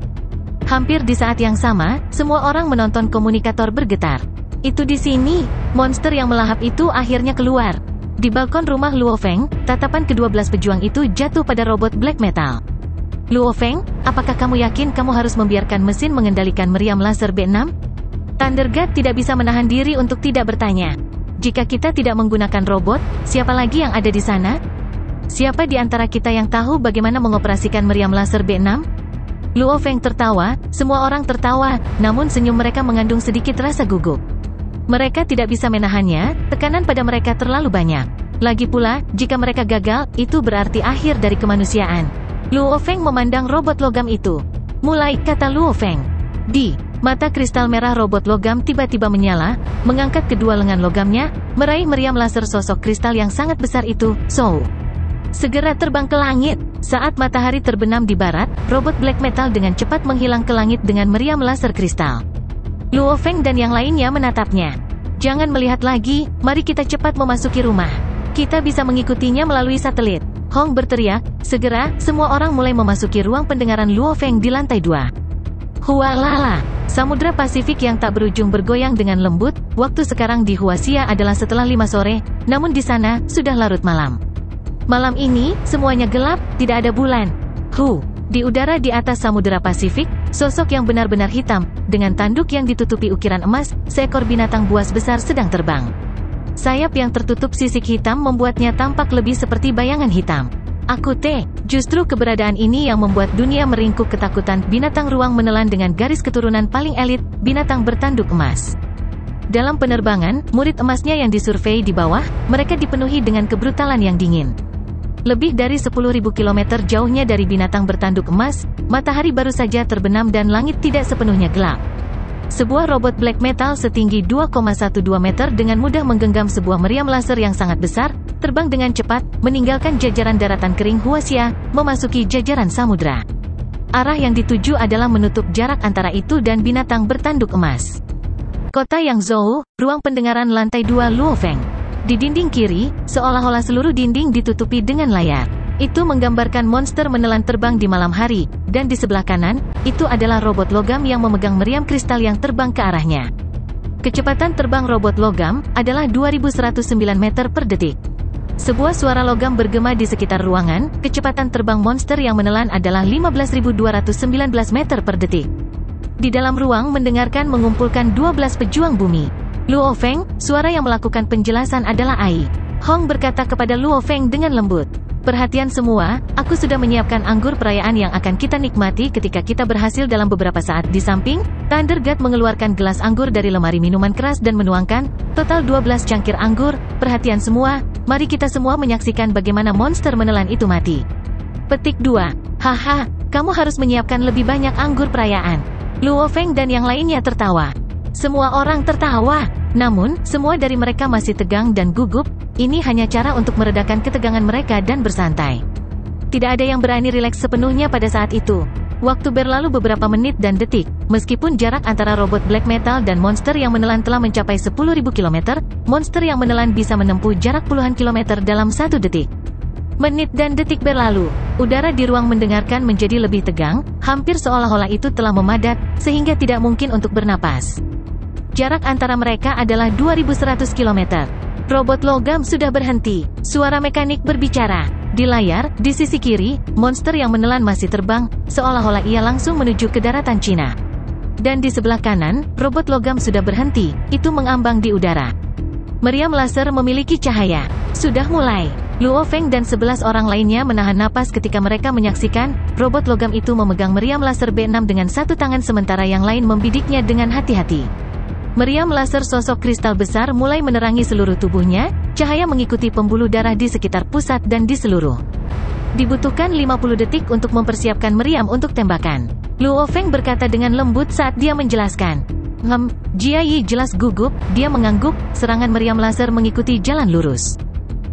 Hampir di saat yang sama, semua orang menonton komunikator bergetar. Itu di sini, monster yang melahap itu akhirnya keluar. Di balkon rumah Luo Feng, tatapan ke-12 pejuang itu jatuh pada robot black metal. Luo Feng, apakah kamu yakin kamu harus membiarkan mesin mengendalikan meriam laser B6? Thundergat tidak bisa menahan diri untuk tidak bertanya. Jika kita tidak menggunakan robot, siapa lagi yang ada di sana? Siapa di antara kita yang tahu bagaimana mengoperasikan meriam laser B6? Luo Feng tertawa, semua orang tertawa, namun senyum mereka mengandung sedikit rasa gugup. Mereka tidak bisa menahannya, tekanan pada mereka terlalu banyak. Lagi pula, jika mereka gagal, itu berarti akhir dari kemanusiaan. Luo Feng memandang robot logam itu. Mulai, kata Luo Feng. Mata kristal merah robot logam tiba-tiba menyala, mengangkat kedua lengan logamnya, meraih meriam laser sosok kristal yang sangat besar itu, segera terbang ke langit. Saat matahari terbenam di barat, robot black metal dengan cepat menghilang ke langit dengan meriam laser kristal. Luo Feng dan yang lainnya menatapnya. Jangan melihat lagi, mari kita cepat memasuki rumah. Kita bisa mengikutinya melalui satelit. Hong berteriak, segera, semua orang mulai memasuki ruang pendengaran Luo Feng di lantai 2. Hualala, Samudra Pasifik yang tak berujung bergoyang dengan lembut, waktu sekarang di Huaxia adalah setelah 5 sore, namun di sana, sudah larut malam. Malam ini, semuanya gelap, tidak ada bulan. Di udara di atas Samudra Pasifik, sosok yang benar-benar hitam, dengan tanduk yang ditutupi ukiran emas, seekor binatang buas besar sedang terbang. Sayap yang tertutup sisik hitam membuatnya tampak lebih seperti bayangan hitam. Justru keberadaan ini yang membuat dunia meringkuk ketakutan. Binatang ruang menelan dengan garis keturunan paling elit, binatang bertanduk emas. Dalam penerbangan, murid emasnya yang disurvei di bawah, mereka dipenuhi dengan kebrutalan yang dingin. Lebih dari 10.000 km jauhnya dari binatang bertanduk emas, matahari baru saja terbenam dan langit tidak sepenuhnya gelap. Sebuah robot black metal setinggi 2,12 meter dengan mudah menggenggam sebuah meriam laser yang sangat besar, terbang dengan cepat, meninggalkan jajaran daratan kering Huaxia, memasuki jajaran samudra. Arah yang dituju adalah menutup jarak antara itu dan binatang bertanduk emas. Kota Yangzhou, ruang pendengaran lantai 2 Luo Feng. Di dinding kiri, seolah-olah seluruh dinding ditutupi dengan layar. Itu menggambarkan monster menelan terbang di malam hari, dan di sebelah kanan, itu adalah robot logam yang memegang meriam kristal yang terbang ke arahnya. Kecepatan terbang robot logam adalah 2109 meter per detik. Sebuah suara logam bergema di sekitar ruangan, kecepatan terbang monster yang menelan adalah 15.219 meter per detik. Di dalam ruang mendengarkan mengumpulkan 12 pejuang bumi. Luo Feng, suara yang melakukan penjelasan adalah Ai. Hong berkata kepada Luo Feng dengan lembut. Perhatian semua, aku sudah menyiapkan anggur perayaan yang akan kita nikmati ketika kita berhasil dalam beberapa saat. Di samping, Thundergat mengeluarkan gelas anggur dari lemari minuman keras dan menuangkan, total 12 cangkir anggur. Perhatian semua, mari kita semua menyaksikan bagaimana monster menelan itu mati. Petik 2. Haha, kamu harus menyiapkan lebih banyak anggur perayaan. Luo Feng dan yang lainnya tertawa. Semua orang tertawa, namun, semua dari mereka masih tegang dan gugup. Ini hanya cara untuk meredakan ketegangan mereka dan bersantai. Tidak ada yang berani rileks sepenuhnya pada saat itu. Waktu berlalu beberapa menit dan detik, meskipun jarak antara robot black metal dan monster yang menelan telah mencapai 10.000 km, monster yang menelan bisa menempuh jarak puluhan kilometer dalam 1 detik. Menit dan detik berlalu, udara di ruang mendengarkan menjadi lebih tegang, hampir seolah-olah itu telah memadat, sehingga tidak mungkin untuk bernapas. Jarak antara mereka adalah 2100 km. Robot logam sudah berhenti. Suara mekanik berbicara. Di layar, di sisi kiri, monster yang menelan masih terbang, seolah-olah ia langsung menuju ke daratan Cina. Dan di sebelah kanan, robot logam sudah berhenti, itu mengambang di udara. Meriam laser memiliki cahaya. Sudah mulai. Luo Feng dan 11 orang lainnya menahan napas ketika mereka menyaksikan robot logam itu memegang meriam laser B6 dengan satu tangan sementara yang lain membidiknya dengan hati-hati. Meriam laser sosok kristal besar mulai menerangi seluruh tubuhnya, cahaya mengikuti pembuluh darah di sekitar pusat dan di seluruh. Dibutuhkan 50 detik untuk mempersiapkan meriam untuk tembakan. Luo Feng berkata dengan lembut saat dia menjelaskan. Jia Yi jelas gugup, dia mengangguk, serangan meriam laser mengikuti jalan lurus.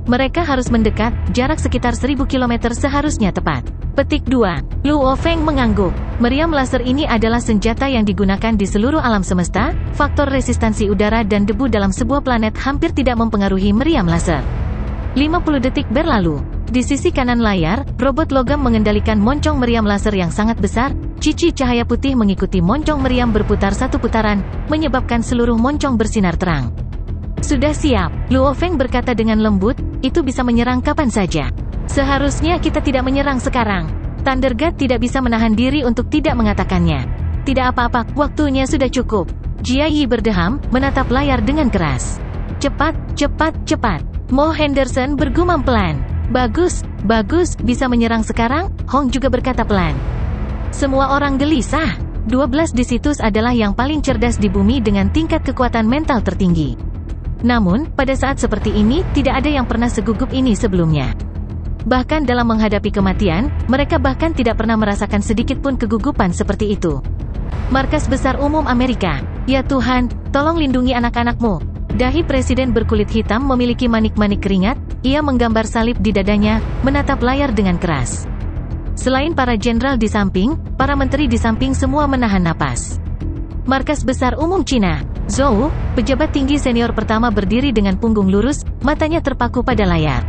Mereka harus mendekat, jarak sekitar 1000 km seharusnya tepat. Petik 2. Luo Feng mengangguk. Meriam laser ini adalah senjata yang digunakan di seluruh alam semesta, faktor resistansi udara dan debu dalam sebuah planet hampir tidak mempengaruhi meriam laser. 50 detik berlalu. Di sisi kanan layar, robot logam mengendalikan moncong meriam laser yang sangat besar, cici cahaya putih mengikuti moncong meriam berputar satu putaran, menyebabkan seluruh moncong bersinar terang. Sudah siap, Luo Feng berkata dengan lembut, itu bisa menyerang kapan saja. Seharusnya kita tidak menyerang sekarang. Thunder God tidak bisa menahan diri untuk tidak mengatakannya. Tidak apa-apa, waktunya sudah cukup. Jia Yi berdeham, menatap layar dengan keras. Cepat, cepat, cepat. Mo Henderson bergumam pelan. Bagus, bagus, bisa menyerang sekarang, Hong juga berkata pelan. Semua orang gelisah. 12 disitus adalah yang paling cerdas di bumi dengan tingkat kekuatan mental tertinggi. Namun, pada saat seperti ini, tidak ada yang pernah segugup ini sebelumnya. Bahkan dalam menghadapi kematian, mereka bahkan tidak pernah merasakan sedikit pun kegugupan seperti itu. Markas Besar Umum Amerika. Ya Tuhan, tolong lindungi anak-anakmu. Dahi presiden berkulit hitam memiliki manik-manik keringat, ia menggambar salib di dadanya, menatap layar dengan keras. Selain para jenderal di samping, para menteri di samping semua menahan napas. Markas Besar Umum Cina. Zhou, pejabat tinggi senior pertama berdiri dengan punggung lurus, matanya terpaku pada layar.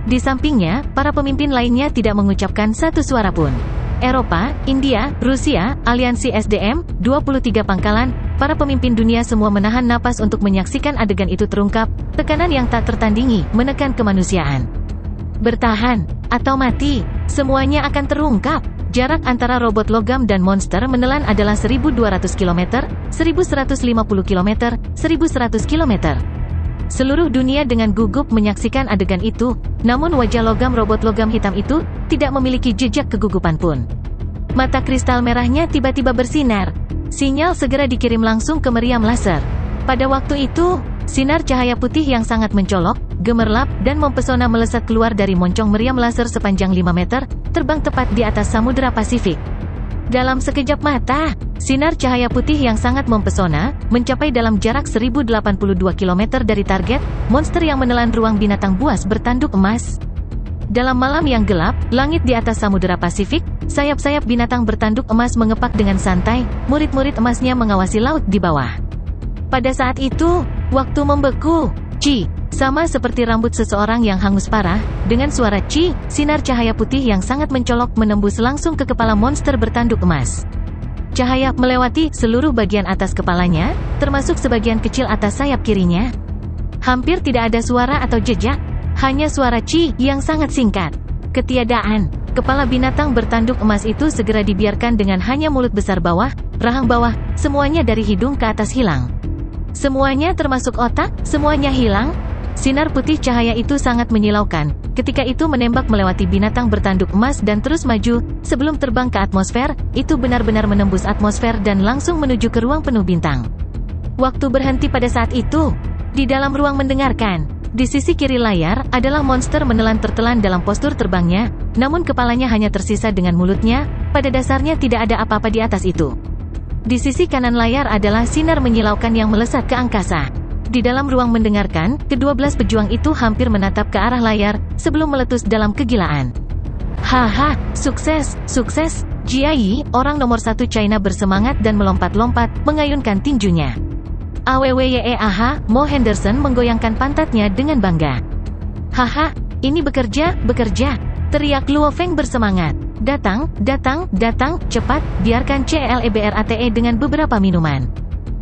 Di sampingnya, para pemimpin lainnya tidak mengucapkan satu suara pun. Eropa, India, Rusia, Aliansi SDM, 23 pangkalan, para pemimpin dunia semua menahan napas untuk menyaksikan adegan itu terungkap, tekanan yang tak tertandingi, menekan kemanusiaan. Bertahan, atau mati, semuanya akan terungkap. Jarak antara robot logam dan monster menelan adalah 1200 km, 1150 km, 1100 km. Seluruh dunia dengan gugup menyaksikan adegan itu, namun wajah logam robot logam hitam itu tidak memiliki jejak kegugupan pun. Mata kristal merahnya tiba-tiba bersinar. Sinyal segera dikirim langsung ke meriam laser. Pada waktu itu, sinar cahaya putih yang sangat mencolok, gemerlap, dan mempesona melesat keluar dari moncong meriam laser sepanjang 5 meter, terbang tepat di atas Samudra Pasifik. Dalam sekejap mata, sinar cahaya putih yang sangat mempesona, mencapai dalam jarak 1082 km dari target, monster yang menelan ruang binatang buas bertanduk emas. Dalam malam yang gelap, langit di atas Samudra Pasifik, sayap-sayap binatang bertanduk emas mengepak dengan santai, murid-murid emasnya mengawasi laut di bawah. Pada saat itu, waktu membeku. Ci, sama seperti rambut seseorang yang hangus parah, dengan suara Ci, sinar cahaya putih yang sangat mencolok menembus langsung ke kepala monster bertanduk emas. Cahaya melewati seluruh bagian atas kepalanya, termasuk sebagian kecil atas sayap kirinya. Hampir tidak ada suara atau jejak, hanya suara Ci yang sangat singkat. Ketiadaan. Kepala binatang bertanduk emas itu segera dibiarkan dengan hanya mulut besar bawah, rahang bawah, semuanya dari hidung ke atas hilang. Semuanya termasuk otak, semuanya hilang. Sinar putih cahaya itu sangat menyilaukan. Ketika itu menembak melewati binatang bertanduk emas dan terus maju, sebelum terbang ke atmosfer, itu benar-benar menembus atmosfer dan langsung menuju ke ruang penuh bintang. Waktu berhenti pada saat itu. Di dalam ruang mendengarkan, di sisi kiri layar, adalah monster menelan tertelan dalam postur terbangnya, namun kepalanya hanya tersisa dengan mulutnya, pada dasarnya tidak ada apa-apa di atas itu. Di sisi kanan layar adalah sinar menyilaukan yang melesat ke angkasa. Di dalam ruang mendengarkan, ke-12 pejuang itu hampir menatap ke arah layar, sebelum meletus dalam kegilaan. Haha, sukses, sukses, Jia Yi, orang nomor 1 China bersemangat dan melompat-lompat, mengayunkan tinjunya. AWWYEAH, Mo Henderson menggoyangkan pantatnya dengan bangga. Haha, ini bekerja, bekerja, teriak Luo Feng bersemangat. Datang, datang, datang, cepat, biarkan CLEBRATE dengan beberapa minuman.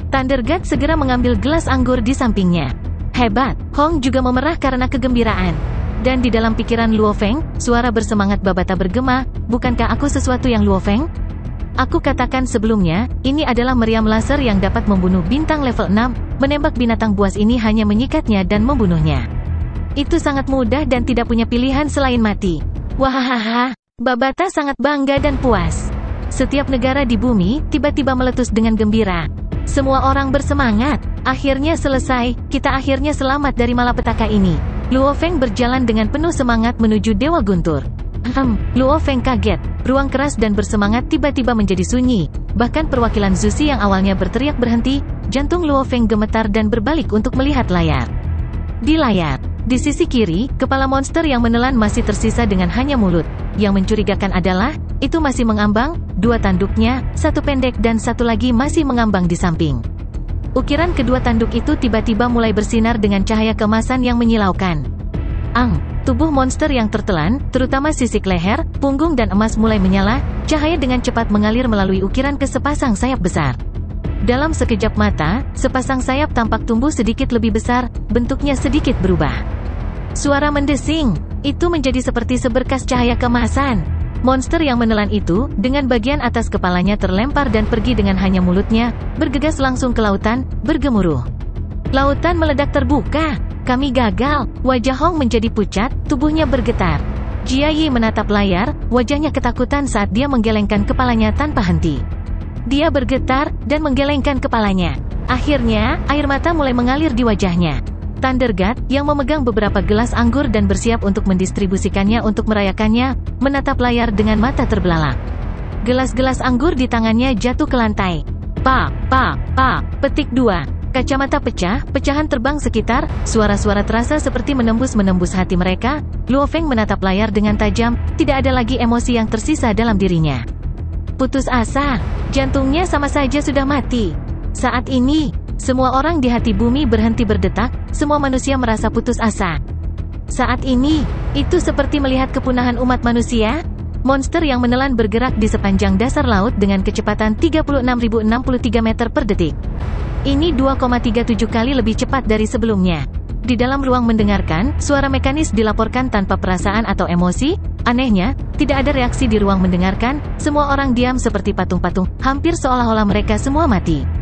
Thunder God segera mengambil gelas anggur di sampingnya. Hebat, Hong juga memerah karena kegembiraan. Dan di dalam pikiran Luo Feng, suara bersemangat Babata bergema, bukankah aku sesuatu yang Luo Feng? Aku katakan sebelumnya, ini adalah meriam laser yang dapat membunuh bintang level 6, menembak binatang buas ini hanya menyikatnya dan membunuhnya. Itu sangat mudah dan tidak punya pilihan selain mati. Wahahaha, Babata sangat bangga dan puas. Setiap negara di bumi, tiba-tiba meletus dengan gembira. Semua orang bersemangat. Akhirnya selesai, kita akhirnya selamat dari malapetaka ini. Luo Feng berjalan dengan penuh semangat menuju Dewa Guntur. Luo Feng kaget. Ruang keras dan bersemangat tiba-tiba menjadi sunyi. Bahkan perwakilan Zuxi yang awalnya berteriak berhenti, jantung Luo Feng gemetar dan berbalik untuk melihat layar. Di layar, di sisi kiri, kepala monster yang menelan masih tersisa dengan hanya mulut. Yang mencurigakan adalah, itu masih mengambang, dua tanduknya, satu pendek dan satu lagi masih mengambang di samping. Ukiran kedua tanduk itu tiba-tiba mulai bersinar dengan cahaya keemasan yang menyilaukan. Tubuh monster yang tertelan, terutama sisik leher, punggung dan emas mulai menyala, cahaya dengan cepat mengalir melalui ukiran ke sepasang sayap besar. Dalam sekejap mata, sepasang sayap tampak tumbuh sedikit lebih besar, bentuknya sedikit berubah. Suara mendesing, itu menjadi seperti seberkas cahaya keemasan. Monster yang menelan itu, dengan bagian atas kepalanya terlempar dan pergi dengan hanya mulutnya, bergegas langsung ke lautan, bergemuruh. Lautan meledak terbuka. Kami gagal. Wajah Hong menjadi pucat, tubuhnya bergetar. Jia Yi menatap layar, wajahnya ketakutan saat dia menggelengkan kepalanya tanpa henti. Dia bergetar, dan menggelengkan kepalanya. Akhirnya, air mata mulai mengalir di wajahnya. Thunder God, yang memegang beberapa gelas anggur dan bersiap untuk mendistribusikannya untuk merayakannya, menatap layar dengan mata terbelalak. Gelas-gelas anggur di tangannya jatuh ke lantai. Petik 2. Kacamata pecah, pecahan terbang sekitar, suara-suara terasa seperti menembus hati mereka. Luo Feng menatap layar dengan tajam, tidak ada lagi emosi yang tersisa dalam dirinya. Putus asa, jantungnya sama saja sudah mati. Saat ini, semua orang di hati bumi berhenti berdetak, semua manusia merasa putus asa. Saat ini, itu seperti melihat kepunahan umat manusia. Monster yang menelan bergerak di sepanjang dasar laut dengan kecepatan 36.063 meter per detik. Ini 2,37 kali lebih cepat dari sebelumnya. Di dalam ruang mendengarkan, suara mekanis dilaporkan tanpa perasaan atau emosi. Anehnya, tidak ada reaksi di ruang mendengarkan, semua orang diam seperti patung-patung, hampir seolah-olah mereka semua mati.